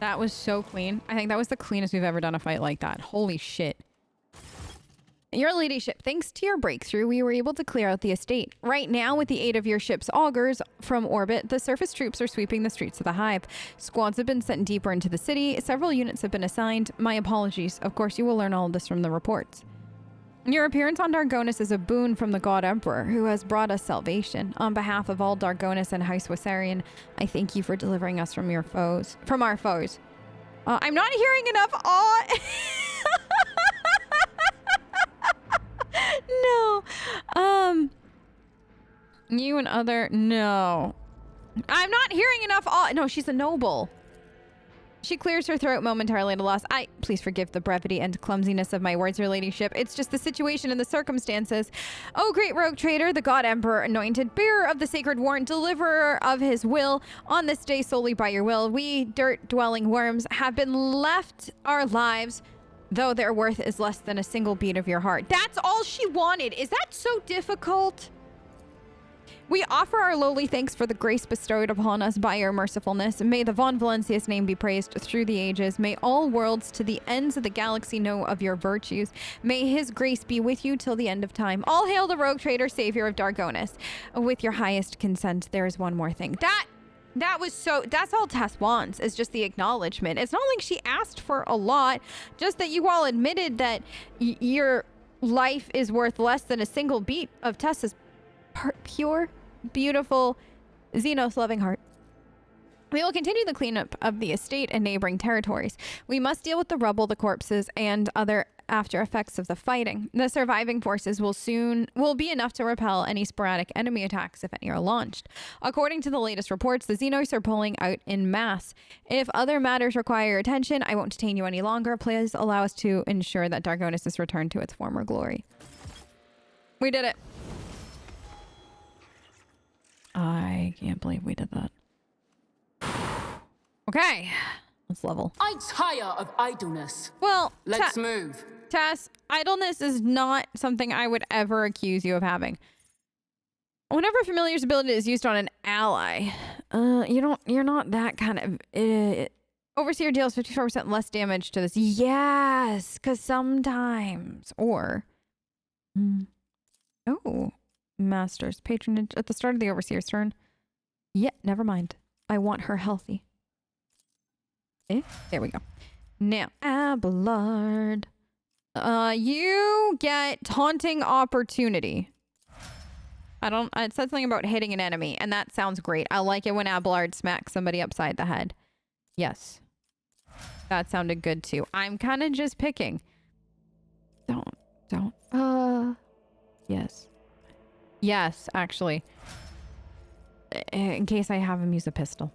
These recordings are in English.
That was so clean. I think that was the cleanest we've ever done a fight like that. Holy shit. Your ladyship, thanks to your breakthrough, we were able to clear out the estate. Right now, with the aid of your ship's augers from orbit, the surface troops are sweeping the streets of the Hive. Squads have been sent deeper into the city. Several units have been assigned. My apologies. Of course, you will learn all of this from the reports. Your appearance on Dargonus is a boon from the God Emperor, who has brought us salvation. On behalf of all Dargonus and House Wassarian, I thank you for delivering us from our foes. I'm not hearing enough awe. No. You and other... No. I'm not hearing enough awe. No, she's a noble. She clears her throat momentarily at a loss. Please forgive the brevity and clumsiness of my words, your ladyship. It's just the situation and the circumstances. Oh, great rogue trader, the God Emperor, anointed, bearer of the sacred warrant, deliverer of his will, on this day solely by your will, we dirt-dwelling worms have been left our lives, though their worth is less than a single beat of your heart. That's all she wanted. Is that so difficult? We offer our lowly thanks for the grace bestowed upon us by your mercifulness. May the Von Valencia's name be praised through the ages. May all worlds to the ends of the galaxy know of your virtues. May his grace be with you till the end of time. All hail the rogue trader, savior of Dargonus. With your highest consent, there is one more thing. That was so... That's all Tess wants, is just the acknowledgement. It's not like she asked for a lot, just that you all admitted that your life is worth less than a single beat of Tess's pure, beautiful, Xenos-loving heart. We will continue the cleanup of the estate and neighboring territories. We must deal with the rubble, the corpses, and other after effects of the fighting. The surviving forces will be enough to repel any sporadic enemy attacks if any are launched. According to the latest reports, the Xenos are pulling out in mass. If other matters require your attention, I won't detain you any longer. Please allow us to ensure that Dargonus is returned to its former glory. We did it. I can't believe we did that. Okay, let's level. I tire of idleness. Well, let's move. Tess, idleness is not something I would ever accuse you of having. Whenever a familiar's ability is used on an ally, you're not that kind of... Overseer deals 54% less damage to this. Yes, because sometimes. Or... Oh... Master's patronage at the start of the Overseer's turn. Yeah, never mind. I want her healthy. There we go. Now, Abelard. You get taunting opportunity. It said something about hitting an enemy, and that sounds great. I like it when Abelard smacks somebody upside the head. Yes. That sounded good too. I'm kind of just picking. Don't. Yes. Yes, actually. In case I have him use a pistol.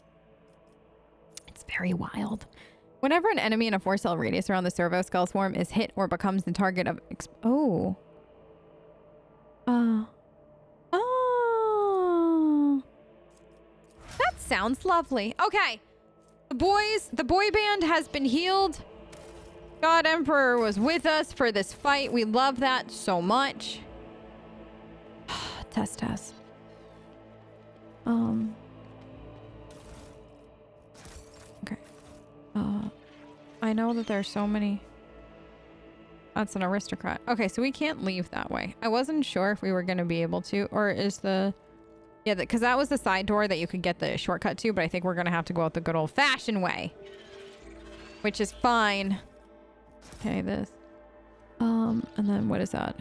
It's very wild. Whenever an enemy in a 4-cell radius around the servo skull swarm is hit or becomes the target of... Oh. That sounds lovely. Okay. The boy band has been healed. God Emperor was with us for this fight. We love that so much. Tess. Okay. I know that there's so many. That's an aristocrat. Okay, so we can't leave that way. I wasn't sure if we were going to be able to, or is the... Yeah, because that was the side door that you could get the shortcut to, but I think we're going to have to go out the good old-fashioned way. Which is fine. Okay, this. And then what is that?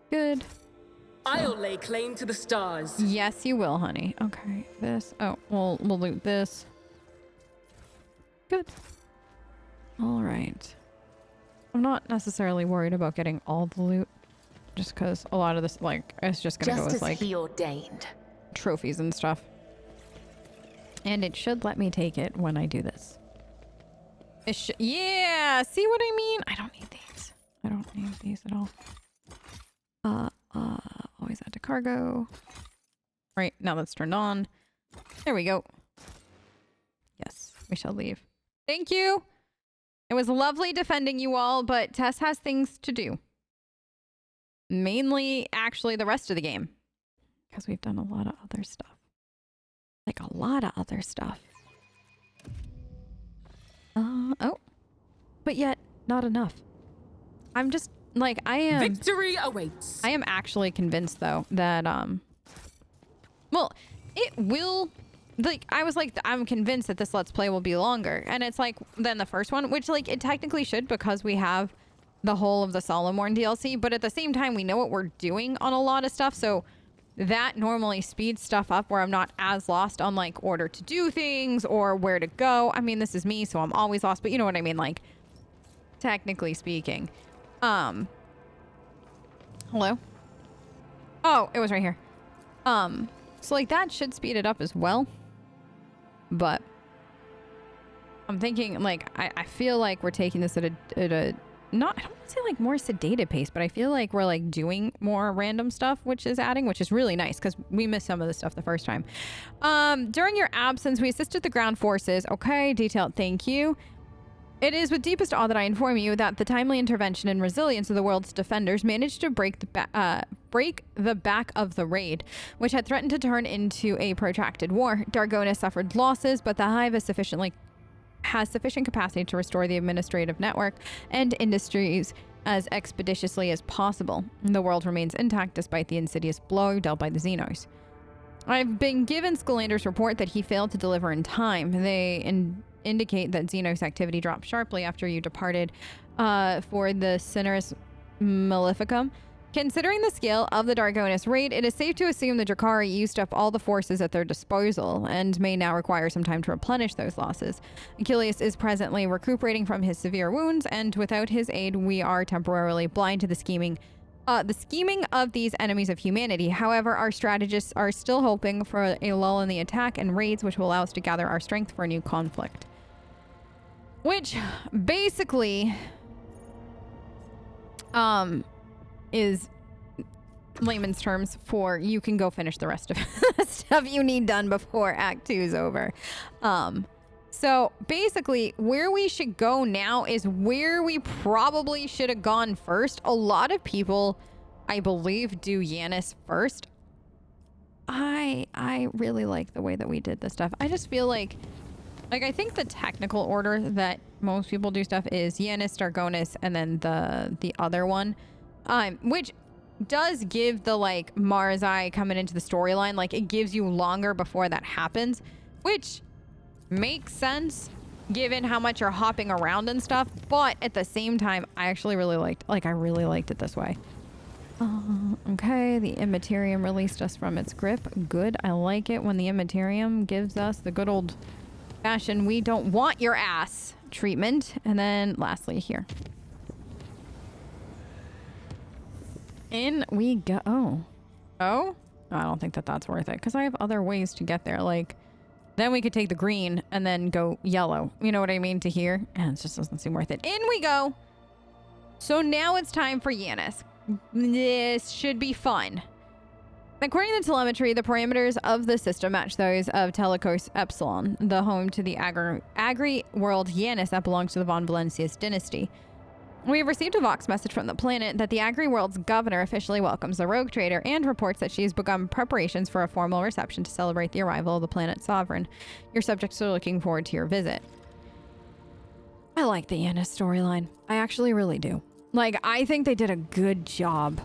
Good. I'll lay claim to the stars. Yes, you will, honey. Okay, this. Oh, we'll loot this. Good. All right. I'm not necessarily worried about getting all the loot, just because a lot of this, like, it's just gonna go as like he ordained trophies and stuff. And it should let me take it when I do this. Yeah. See what I mean? I don't need these. I don't need these at all. Always add to cargo. Right, now that's turned on. There we go. Yes, we shall leave. Thank you. It was lovely defending you all, but Tess has things to do. Mainly, actually, the rest of the game. Because we've done a lot of other stuff. Like, a lot of other stuff. but yet not enough. I'm just like, Victory awaits. I am actually convinced though that well, it will, like, I was like, I'm convinced that this Let's Play will be longer, and it's like than the first one, which like it technically should, because we have the whole of the Solomorn DLC, but at the same time we know what we're doing on a lot of stuff, so that normally speeds stuff up where I'm not as lost on like order to do things or where to go. I mean, this is me, so I'm always lost, but you know what I mean, like technically speaking. Hello? Oh, it was right here. So like that should speed it up as well. But I'm thinking like, I feel like we're taking this at a not, I don't want to say like more sedated pace, but I feel like we're like doing more random stuff, which is really nice because we missed some of the stuff the first time. During your absence, we assisted the ground forces. Okay, detailed, thank you. It is with deepest awe that I inform you that the timely intervention and resilience of the world's defenders managed to break the back of the raid, which had threatened to turn into a protracted war. Dargonis suffered losses, but the Hive has sufficient capacity to restore the administrative network and industries as expeditiously as possible. The world remains intact despite the insidious blow dealt by the Xenos. I've been given Scalander's report that he failed to deliver in time. They indicate that Xenos activity dropped sharply after you departed for the Cineris Maleficum. Considering the scale of the Dargonis raid, it is safe to assume the Drakari used up all the forces at their disposal and may now require some time to replenish those losses. Achilles is presently recuperating from his severe wounds, and without his aid, we are temporarily blind to the scheming of these enemies of humanity. However, our strategists are still hoping for a lull in the attack and raids, which will allow us to gather our strength for a new conflict. Which basically is layman's terms for you can go finish the rest of the stuff you need done before Act 2 is over. So basically where we should go now is where we probably should have gone first. A lot of people, I believe, do Janus first. I really like the way that we did this stuff. I just feel like I think the technical order that most people do stuff is Janus, Dargonis, and then the other one. Which does give the like Marzai coming into the storyline, like it gives you longer before that happens, which makes sense given how much you're hopping around and stuff. But at the same time, I actually really liked it this way. Okay, the Immaterium released us from its grip. Good, I like it when the Immaterium gives us the good old fashioned "we don't want your ass" treatment. And then lastly here. In we go. Oh? I don't think that that's worth it because I have other ways to get there. Like, then we could take the green and then go yellow. You know what I mean? To here. And it just doesn't seem worth it. In we go. So now it's time for Janus. This should be fun. According to the telemetry, the parameters of the system match those of Telecos Epsilon, the home to the Agri world Janus that belongs to the Von Valencius dynasty. We have received a Vox message from the planet that the Agri-World's governor officially welcomes the rogue trader and reports that she has begun preparations for a formal reception to celebrate the arrival of the planet's sovereign. Your subjects are looking forward to your visit. I like the Janus storyline. I actually really do. Like, I think they did a good job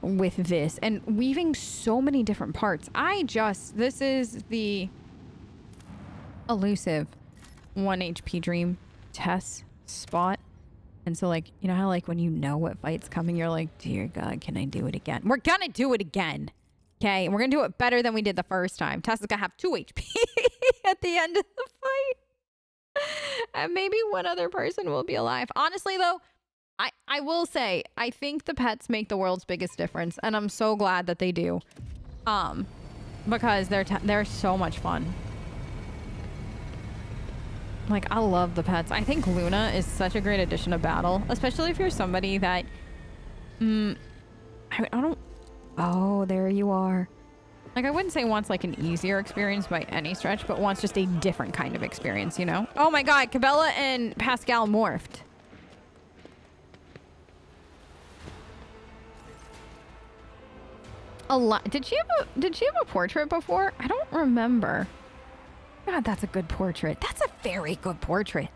with this and weaving so many different parts. This is the elusive 1 HP dream Tess spot. And so, like, you know how, like, when you know what fight's coming, you're like, dear God, can I do it again? We're gonna do it again. Okay? And we're gonna do it better than we did the first time. Tess is gonna have 2 HP at the end of the fight. And maybe one other person will be alive. Honestly, though, I will say, I think the pets make the world's biggest difference. And I'm so glad that they do. Because they're so much fun. Like, I love the pets. I think Luna is such a great addition to battle, especially if you're somebody that, I don't, oh, there you are. Like, I wouldn't say wants like an easier experience by any stretch, but wants just a different kind of experience, you know? Oh my God, Cabela and Pascal morphed. A lot. Did she have a portrait before? I don't remember. God, that's a good portrait. That's a very good portrait.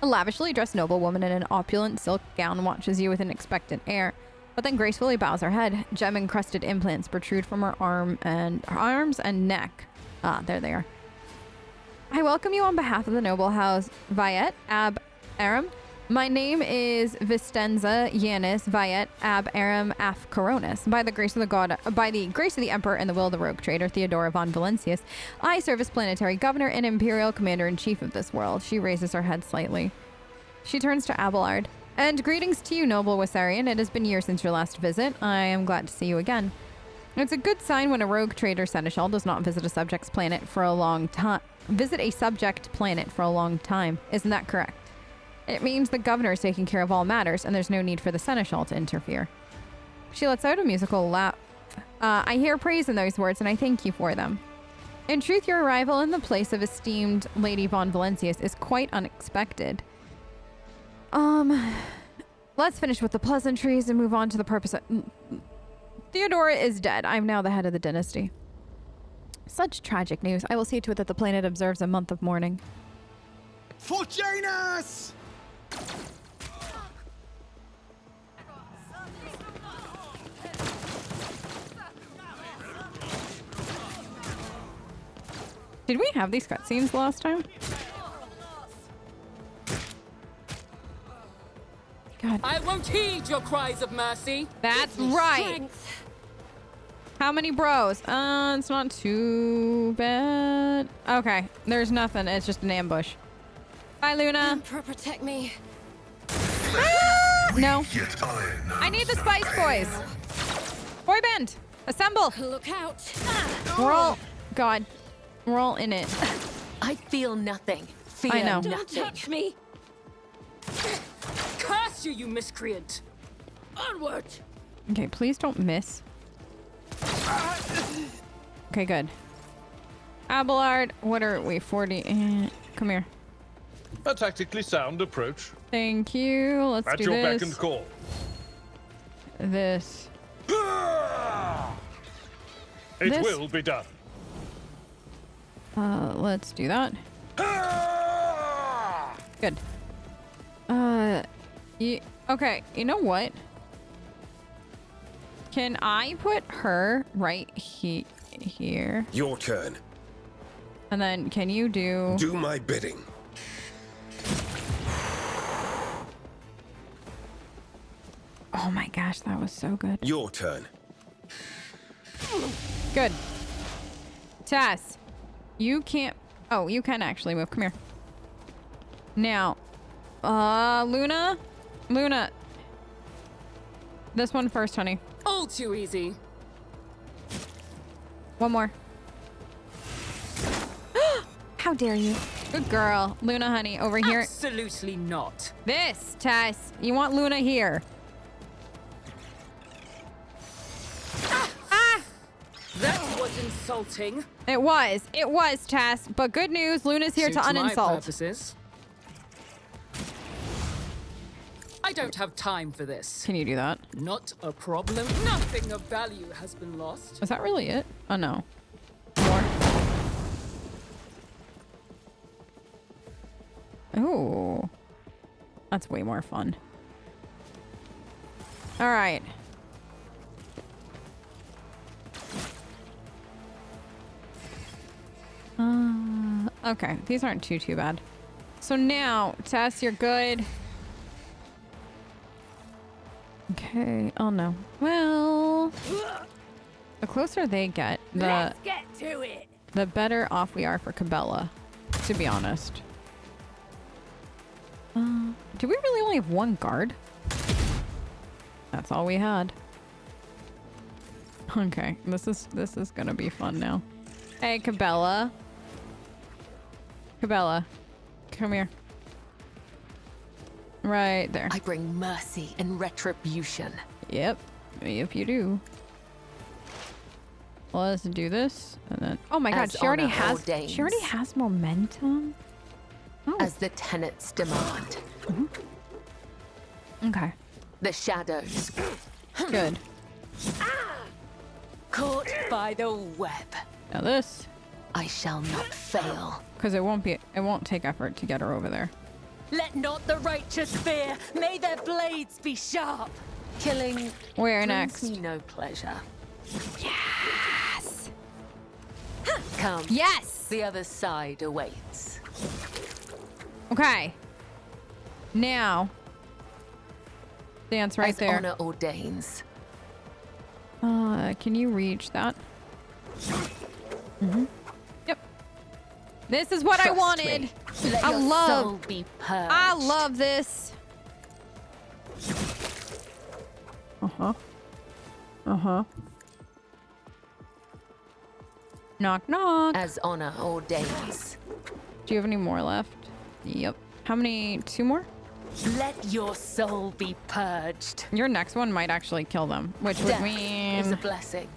A lavishly dressed noblewoman in an opulent silk gown watches you with an expectant air, but then gracefully bows her head. Gem-encrusted implants protrude from her arms and neck. Ah, there they are. I welcome you on behalf of the noble house Viet Ab Aram. My name is Vistenza Janus Viet Ab Aram Af Koronus. By the grace of the Emperor and the will of the rogue trader Theodora von Valencius, I serve as planetary governor and imperial commander-in-chief of this world. She raises her head slightly. She turns to Abelard. And greetings to you, noble Wissarian. It has been years since your last visit. I am glad to see you again. It's a good sign when a rogue trader seneschal does not visit a subject planet for a long time. Isn't that correct? It means the governor is taking care of all matters, and there's no need for the seneschal to interfere. She lets out a musical laugh. I hear praise in those words, and I thank you for them. In truth, your arrival in the place of esteemed Lady von Valencius is quite unexpected. Let's finish with the pleasantries and move on to the purpose of... Theodora is dead. I'm now the head of the dynasty. Such tragic news. I will see to it that the planet observes a month of mourning. For Janus! Did we have these cutscenes last time? God. I won't heed your cries of mercy. That's right. How many bros? It's not too bad. Okay, there's nothing. It's just an ambush. Bye, Luna. Emperor, protect me. Ah! No. I need the Spice Boys. Boy band, assemble. Look out. We're all... God. We're all in it. I feel nothing. Fear I know. Don't touch me. Curse you, you miscreant. Onward. Okay, please don't miss. Okay, good. Abelard, what are we? 40. Come here. A tactically sound approach. Thank you. Let's At do your this. beck and call. This. It This- will be done. Let's do that. Good. Okay, you know what? Can I put her right here? Your turn. And then can you do... Do my bidding. Oh my gosh, that was so good. Your turn. Good. Tess, you can't... Oh, you can actually move. Come here. Now, Luna? Luna. This one first, honey. All too easy. One more. How dare you? Good girl. Luna, honey, over here. Absolutely not. This, Tess. You want Luna here. Ah! That was insulting. It was. It was, Tess. But good news, Luna's here to Suits my uninsult. purposes. I don't have time for this. Can you do that? Not a problem. Nothing of value has been lost. Was that really it? Oh, no. More. Ooh. That's way more fun. All right. Okay. These aren't too bad. So now, Tess, you're good. Okay. Oh, no. Well, the closer they get, Let's get to it. the better off we are for Cabela, to be honest. Do we really only have one guard? That's all we had. Okay, this is gonna be fun now. Hey, Cabela. Cabela, come here. Right there. I bring mercy and retribution. Yep, if you do. Let's do this, and then. Oh my God, As she already honor has. ordains. She already has momentum. Oh, As the tenets demand. okay, The shadows. good. Caught by the web. Now this, I shall not fail. because it won't take effort to get her over there. Let not the righteous fear. May their blades be sharp. Killing Where brings next? me no pleasure. Yes. Come. Yes. The other side awaits. Okay. Now. Dance right As there. honor ordains. Can you reach that? Yep. This is what I Trust wanted. me. Let I your love- soul be purged. I love this. Knock, knock. As honor ordains. Do you have any more left? Yep. How many? 2 more? Let your soul be purged. Your next one might actually kill them, which would Death is a mean... blessing.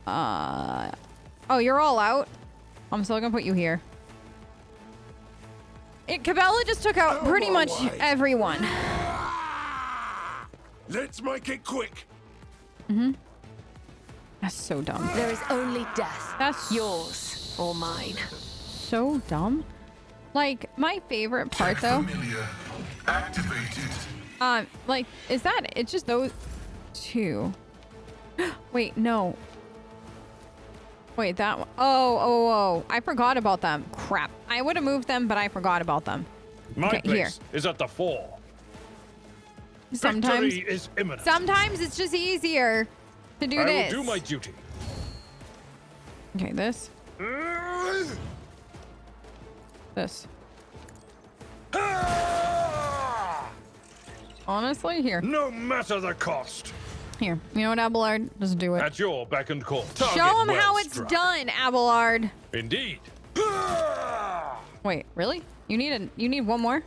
Oh, you're all out? I'm still gonna put you here. Cabela just took out pretty much everyone. Let's make it quick. That's so dumb. There is only death. That's yours or mine. so dumb. Like, my favorite part, though... Familiar. Activated. Like, is that... It's just those 2. Wait, no. Wait, that one... Oh. I forgot about them. Crap. I would have moved them, but I forgot about them. My Okay, place is at the fore. Sometimes... Victory is imminent. Sometimes it's just easier to do I this. will do my duty. Okay, this. This. Honestly, here. No matter the cost. Here. You know what, Abelard? Just do it. At your beck and call. Target Show him well how it's struck. done, Abelard. Indeed. Wait, really? You need one more?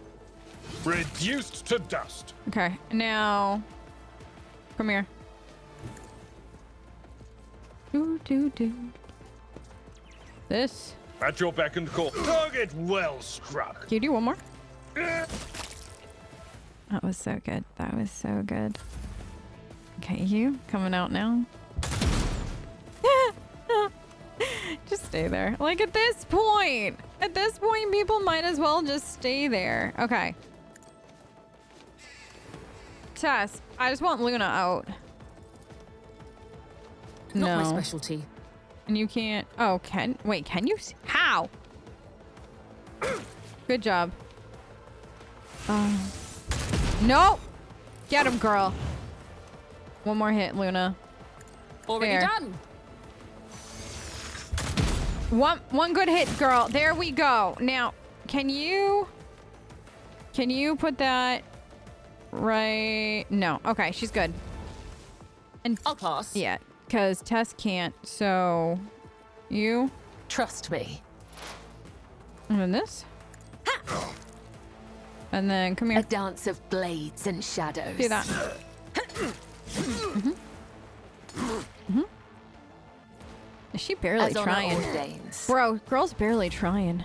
Reduced to dust. Okay, now come here. Do. This. At your beck and call. Target well struck. Can you do one more? That was so good. That was so good. Okay, you coming out now. Just stay there. Like at this point, people might as well just stay there. Okay. Tess, I just want Luna out. Not my No. specialty. And you can't. Oh, can you? How? Good job. Nope. Get him, girl. One more hit, Luna. Already There. done. One good hit, girl. There we go. Now, can you put that right? No. Okay, she's good. And I'll pass. yeah, because Tess can't. So you Trust me. and then this. And then come A here. dance of blades and shadows. Do that. Is she barely As honor trying? ordains. Bro, girl's barely trying.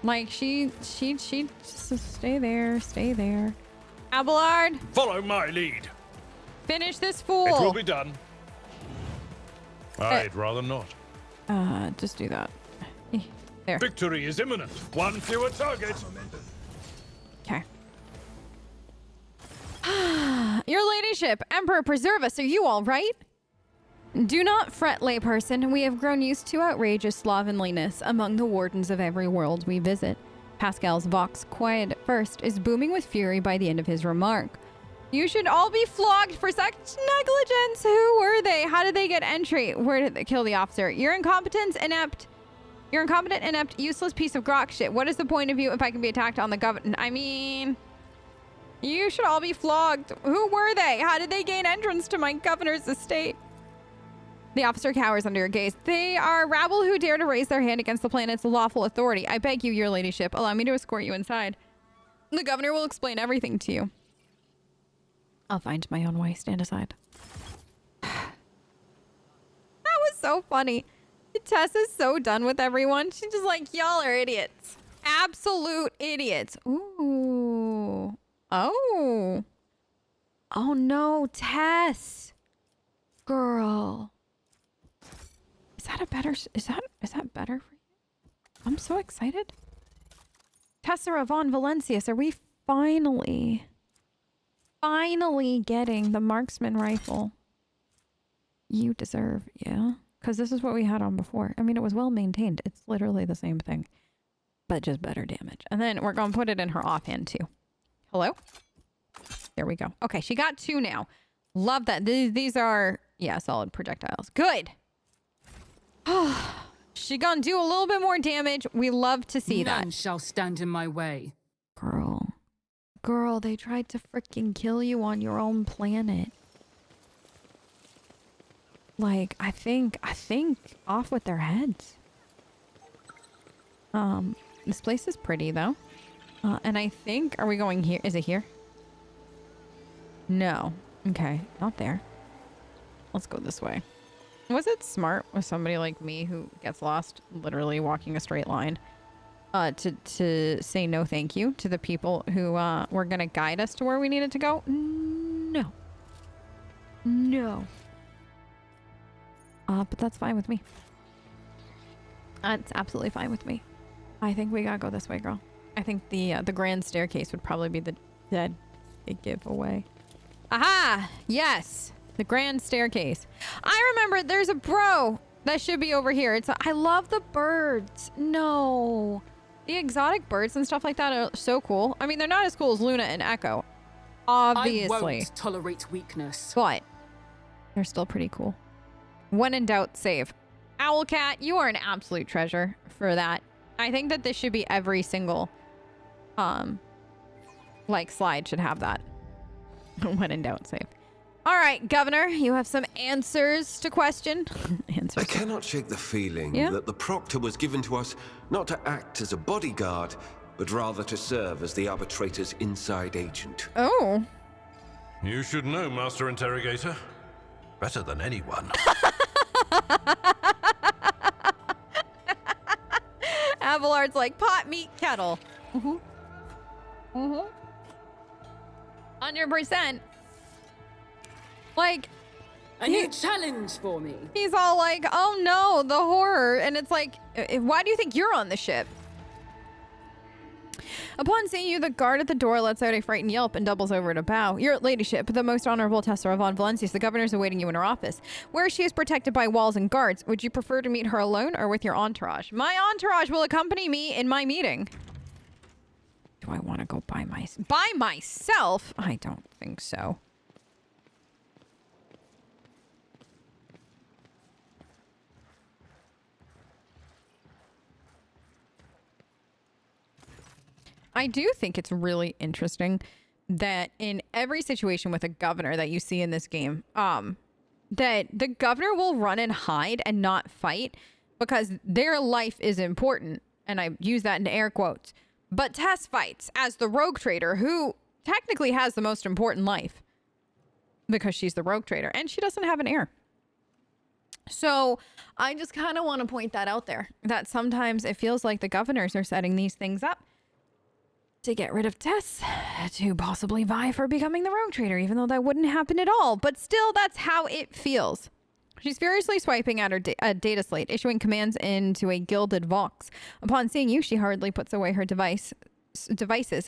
Like she just stay there. Abelard, Follow my lead. finish this It will fool. be done. I'd rather not. Just do that. There. Victory is imminent. One fewer target. Okay. Your ladyship, Emperor preserve us. Are you all right? Do not fret, layperson. We have grown used to outrageous slovenliness among the wardens of every world we visit. Pascal's vox, quiet at first, is booming with fury by the end of his remark. You should all be flogged for such negligence. Who were they? How did they get entry? Where did they kill the officer? You're incompetent, inept, useless piece of grok shit. What is the point of you if I can be attacked on the government? I mean, you should all be flogged. Who were they? How did they gain entrance to my governor's estate? The officer cowers under your gaze. They are rabble who dare to raise their hand against the planet's lawful authority. I beg you, your ladyship, allow me to escort you inside. The governor will explain everything to you. I'll find my own way. Stand aside. That was so funny. Tess is so done with everyone. She's just like, y'all are idiots. Absolute idiots. Ooh. Oh. Oh no, Tess. Girl. Is that better for you? I'm so excited. Tessera von Valencius, are we finally getting the marksman rifle you deserve? Yeah, because this is what we had on before. I mean, it was well maintained. It's literally the same thing, but just better damage. And then we're going to put it in her offhand too. Hello? There we go. Okay, she got 2 now. Love that. These are, yeah, solid projectiles. Good. She gonna do a little bit more damage. We love to see None that. shall stand in my way. Girl, they tried to freaking kill you on your own planet. Like, I think off with their heads. This place is pretty though. And I think, are we going here? Is it here? No. Okay, not there. Let's go this way. Was it smart with somebody like me who gets lost literally walking a straight line to say no thank you to the people who were going to guide us to where we needed to go? No. But that's fine with me. It's absolutely fine with me. I think we gotta go this way, girl. I think the grand staircase would probably be the dead giveaway. Aha! Yes! The grand staircase. I remember there's a bro that should be over here. I love the birds. No. The exotic birds and stuff like that are so cool. I mean, they're not as cool as Luna and Echo. Obviously. I won't tolerate weakness. But they're still pretty cool. When in doubt, save. Owlcat, you are an absolute treasure for that. I think that this should be every single like slide should have that. When in doubt, save. All right, Governor, you have some answers to question. Answers. I cannot shake the feeling that the Proctor was given to us not to act as a bodyguard, but rather to serve as the arbitrator's inside agent. Oh. You should know, Master Interrogator. Better than anyone. Avalard's like, pot, meat, kettle. 100%. Like, A new challenge for me. he's all like, oh no, the horror. And it's like, why do you think you're on the ship? Upon seeing you, the guard at the door lets out a frightened yelp and doubles over to bow. Your ladyship, the most honorable Tessera von Valencius. The governor's awaiting you in her office, where she is protected by walls and guards. Would you prefer to meet her alone or with your entourage? My entourage will accompany me in my meeting. Do I want to go by myself? I don't think so. I do think it's really interesting that in every situation with a governor that you see in this game, that the governor will run and hide and not fight because their life is important. And I use that in air quotes. But Tess fights as the rogue trader who technically has the most important life because she's the rogue trader and she doesn't have an heir. So I just kind of want to point that out there, that sometimes it feels like the governors are setting these things up to get rid of Tess, to possibly vie for becoming the rogue trader, even though that wouldn't happen at all. But still, that's how it feels. She's furiously swiping at her data slate, issuing commands into a gilded vox. Upon seeing you, she hurriedly puts away her devices,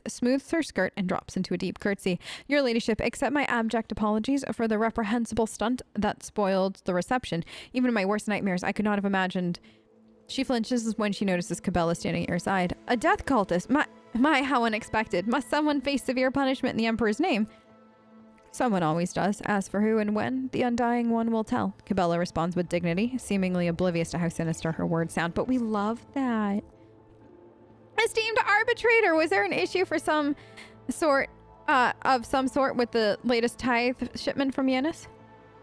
smooths her skirt, and drops into a deep curtsy. Your ladyship, accept my abject apologies for the reprehensible stunt that spoiled the reception. Even in my worst nightmares, I could not have imagined. She flinches when she notices Cabela standing at her side. A death cultist. My, how unexpected. Must someone face severe punishment in the Emperor's name? Someone always does. As for who and when, the Undying One will tell. Cabela responds with dignity, seemingly oblivious to how sinister her words sound. But we love that. Esteemed arbitrator, was there an issue for some sort with the latest tithe shipment from Janus?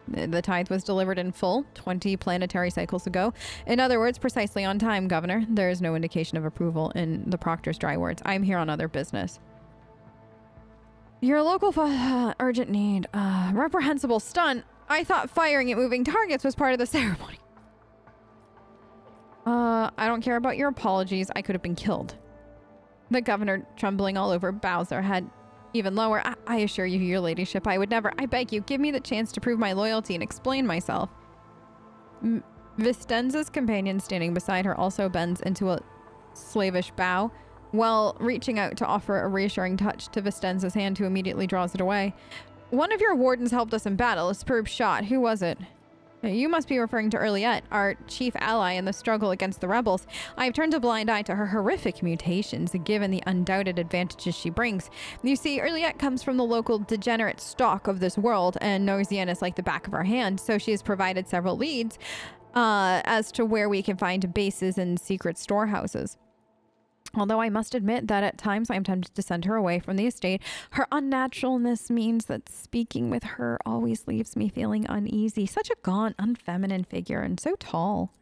The tithe was delivered in full 20 planetary cycles ago. In other words, precisely on time, Governor. There is no indication of approval in the Proctor's dry words. I'm here on other business. Your local urgent need. Reprehensible stunt. I thought firing at moving targets was part of the ceremony. I don't care about your apologies. I could have been killed. The governor, trembling all over, bows her head even lower. I assure you, your ladyship, I would never. I beg you, give me the chance to prove my loyalty and explain myself. Vistenza's companion standing beside her also bends into a slavish bow. while reaching out to offer a reassuring touch to Vistenza's hand, who immediately draws it away. One of your wardens helped us in battle, a superb shot. Who was it? You must be referring to Urliette, our chief ally in the struggle against the rebels. I have turned a blind eye to her horrific mutations, given the undoubted advantages she brings. You see, Urliette comes from the local degenerate stock of this world and knows Janus like the back of her hand, so she has provided several leads as to where we can find bases and secret storehouses. Although I must admit that at times I am tempted to send her away from the estate, her unnaturalness means that speaking with her always leaves me feeling uneasy. Such a gaunt, unfeminine figure, and so tall.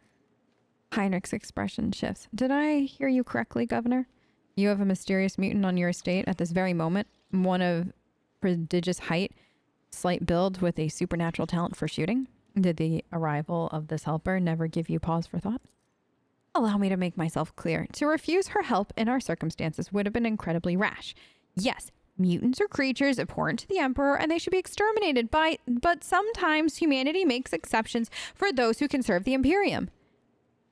Heinrich's expression shifts. Did I hear you correctly, Governor? You have a mysterious mutant on your estate at this very moment, one of prodigious height, slight build with a supernatural talent for shooting. Did the arrival of this helper never give you pause for thought? Allow me to make myself clear. To refuse her help in our circumstances would have been incredibly rash. Yes, mutants are creatures abhorrent to the Emperor, and they should be exterminated but sometimes humanity makes exceptions for those who can serve the Imperium.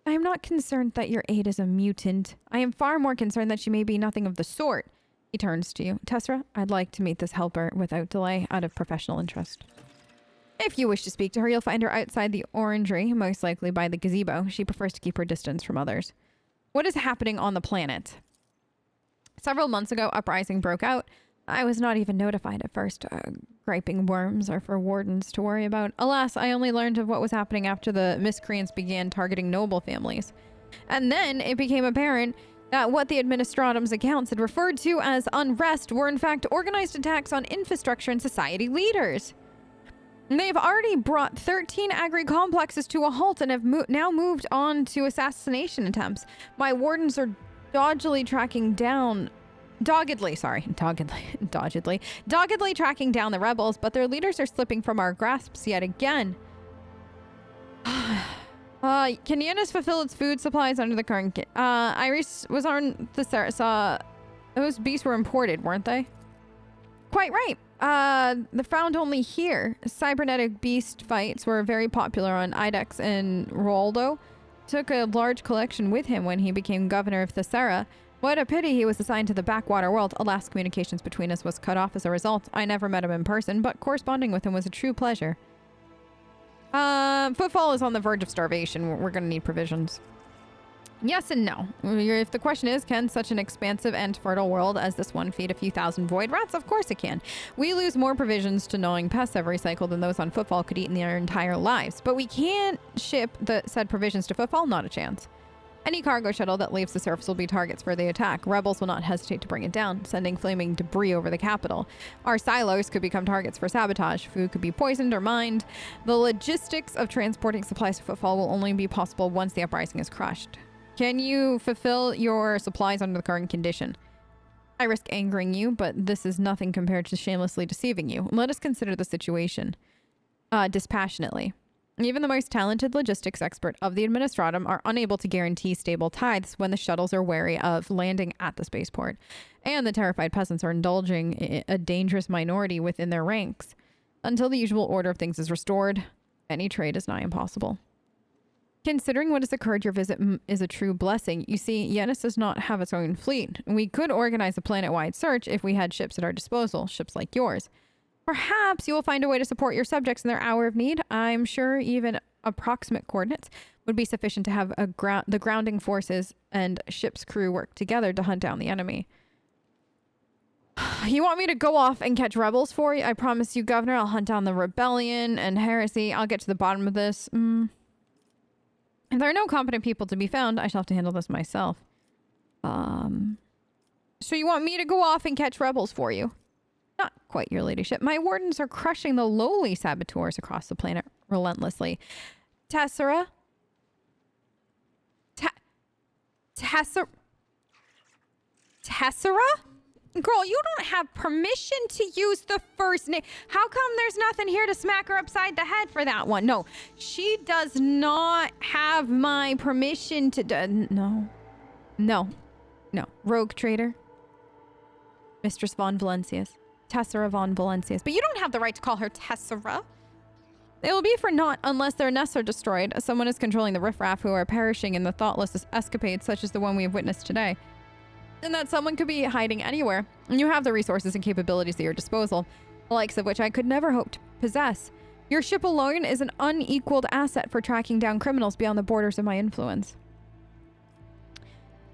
I am not concerned that your aide is a mutant. I am far more concerned that she may be nothing of the sort. He turns to you. Tessera, I'd like to meet this helper without delay out of professional interest. If you wish to speak to her, you'll find her outside the orangery, most likely by the gazebo. She prefers to keep her distance from others. What is happening on the planet? Several months ago, uprising broke out. I was not even notified at first. Griping worms are for wardens to worry about. Alas, I only learned of what was happening after the miscreants began targeting noble families. And then it became apparent that what the Administratum's accounts had referred to as unrest were in fact organized attacks on infrastructure and society leaders. They've already brought 13 agri-complexes to a halt and have now moved on to assassination attempts. My wardens are doggedly tracking down the rebels, but their leaders are slipping from our grasps yet again. Can Janus fulfill its food supplies under the current... Iris was on the saw those beasts were imported, weren't they? Quite right. They're found only here. Cybernetic beast fights were very popular on Idex, and Roldo took a large collection with him when he became governor of Thessera. What a pity he was assigned to the backwater world. Alas, communications between us was cut off as a result. I never met him in person, but corresponding with him was a true pleasure. Footfall is on the verge of starvation. We're gonna need provisions. Yes and no. If the question is, can such an expansive and fertile world as this one feed a few thousand void rats? Of course it can. We lose more provisions to gnawing pests every cycle than those on Footfall could eat in their entire lives. But we can't ship the said provisions to Footfall? Not a chance. Any cargo shuttle that leaves the surface will be targets for the attack. Rebels will not hesitate to bring it down, sending flaming debris over the capital. Our silos could become targets for sabotage. Food could be poisoned or mined. The logistics of transporting supplies to Footfall will only be possible once the uprising is crushed. Can you fulfill your supplies under the current condition? I risk angering you, but this is nothing compared to shamelessly deceiving you. Let us consider the situation dispassionately. Even the most talented logistics expert of the Administratum are unable to guarantee stable tithes when the shuttles are wary of landing at the spaceport, and the terrified peasants are indulging a dangerous minority within their ranks. Until the usual order of things is restored, any trade is nigh impossible. Considering what has occurred, your visit is a true blessing. You see, Janus does not have its own fleet. We could organize a planet-wide search if we had ships at our disposal, ships like yours. Perhaps you will find a way to support your subjects in their hour of need. I'm sure even approximate coordinates would be sufficient to have the grounding forces and ship's crew work together to hunt down the enemy. You want me to go off and catch rebels for you? I promise you, Governor, I'll hunt down the rebellion and heresy. I'll get to the bottom of this. If there are no competent people to be found, I shall have to handle this myself. So you want me to go off and catch rebels for you? Not quite, your ladyship. My wardens are crushing the lowly saboteurs across the planet relentlessly. Tessera? Tessera? Girl, you don't have permission to use the first name. How come there's nothing here to smack her upside the head for that one? No, she does not have my permission to... No. Rogue trader. Mistress Von Valencius. Tessera Von Valencius. But you don't have the right to call her Tessera. It will be for naught unless their nests are destroyed. Someone is controlling the riffraff who are perishing in the thoughtless escapades such as the one we have witnessed today. and that someone could be hiding anywhere. And you have the resources and capabilities at your disposal, the likes of which I could never hope to possess. Your ship alone is an unequaled asset for tracking down criminals beyond the borders of my influence.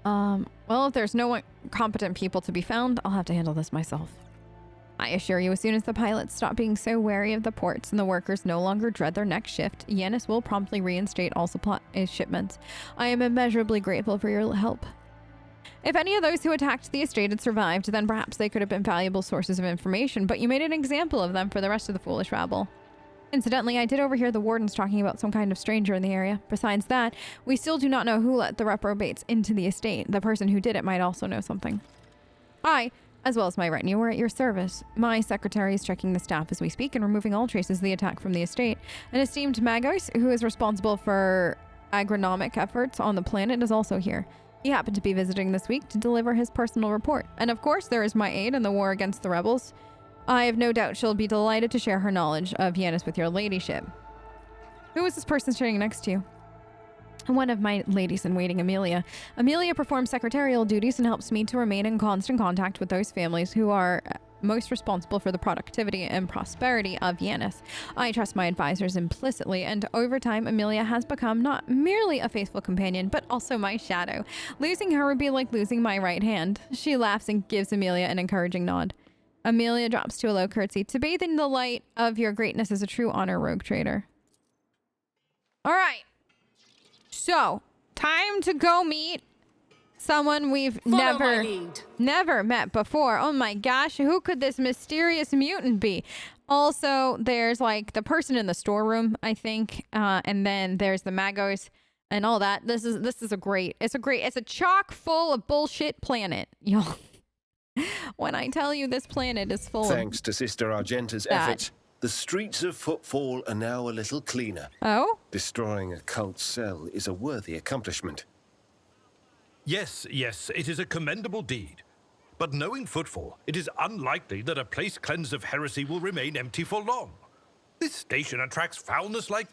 Well, if there's no competent people to be found, I'll have to handle this myself. I assure you, as soon as the pilots stop being so wary of the ports and the workers no longer dread their next shift, Janus will promptly reinstate all supply shipments. I am immeasurably grateful for your help. If any of those who attacked the estate had survived, then perhaps they could have been valuable sources of information, but you made an example of them for the rest of the foolish rabble. Incidentally, I did overhear the wardens talking about some kind of stranger in the area. Besides that, we still do not know who let the reprobates into the estate. The person who did it might also know something. I, as well as my retinue, are at your service. My secretary is checking the staff as we speak and removing all traces of the attack from the estate. An esteemed Magos, who is responsible for agronomic efforts on the planet, is also here. He happened to be visiting this week to deliver his personal report. And of course, there is my aide in the war against the rebels. I have no doubt she'll be delighted to share her knowledge of Janus with your ladyship. Who is this person sitting next to you? One of my ladies-in-waiting, Amelia. Amelia performs secretarial duties and helps me to remain in constant contact with those families who are most responsible for the productivity and prosperity of Janus. I trust my advisors implicitly, and over time, Amelia has become not merely a faithful companion, but also my shadow. Losing her would be like losing my right hand. She laughs and gives Amelia an encouraging nod. Amelia drops to a low curtsy. To bathe in the light of your greatness is a true honor, rogue trader. All right. So, time to go meet someone we've never met before. Oh my gosh, who could this mysterious mutant be? Also, there's like the person in the storeroom, I think, and then there's the Magos and all that. This is it's a chock full of bullshit planet, y'all. When I tell you this planet is full Thanks to Sister Argenta's efforts, the streets of Footfall are now a little cleaner. Oh? Destroying a cult cell is a worthy accomplishment. Yes, it is a commendable deed. But knowing Footfall, it is unlikely that a place cleansed of heresy will remain empty for long. This station attracts foulness like...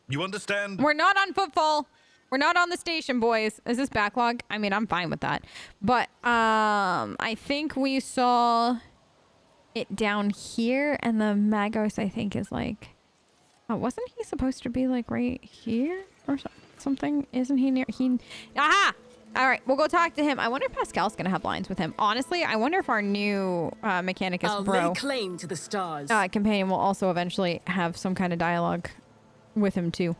You understand? We're not on Footfall. We're not on the station, boys. Is this backlog? I mean, I'm fine with that. But I think we saw it down here, and the Magos, I think, is like... Oh, wasn't he supposed to be like right here or something? Isn't he near... Aha! All right, we'll go talk to him. I wonder if Pascal's going to have lines with him. Honestly, I wonder if our new Mechanicus bro... I'll lay claim to the stars. Companion will also eventually have some kind of dialogue with him, too.